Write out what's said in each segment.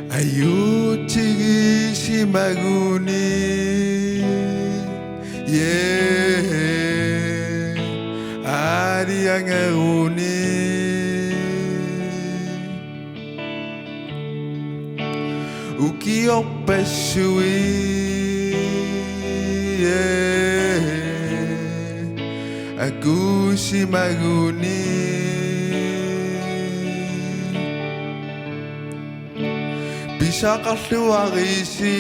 Ayu chigi shimaguni ari angauni uki opeshui aku shimaguni bisa kaluarisi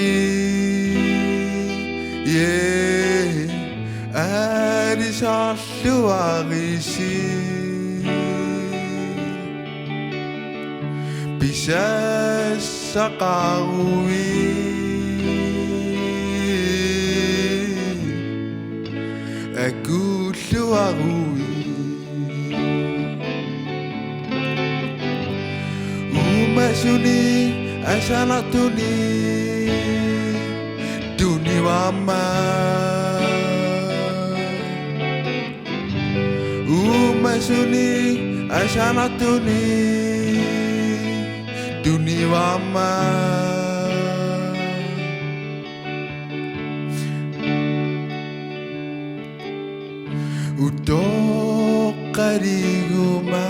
ari sa kaluarisi bisa sakawi aku luarui umasuni asana tuni wama umasuni asana tuni wama utok kariguma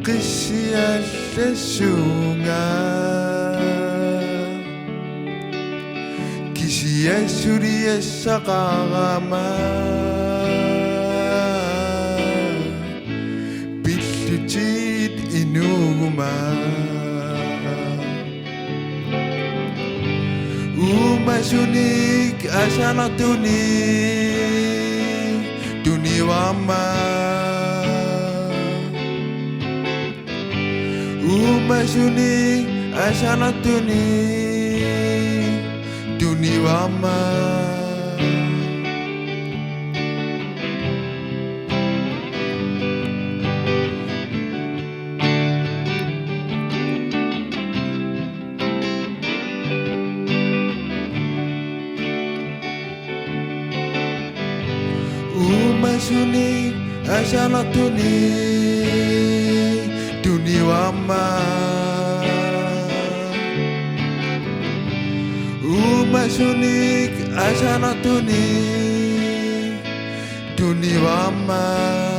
Qisya lesunga Kisya surya sakagama Bilucid inuguma Umasunik asanatuni wama Umasuni asanatuni wama Umasuni asanatuni wama Umasunik asanatuni wama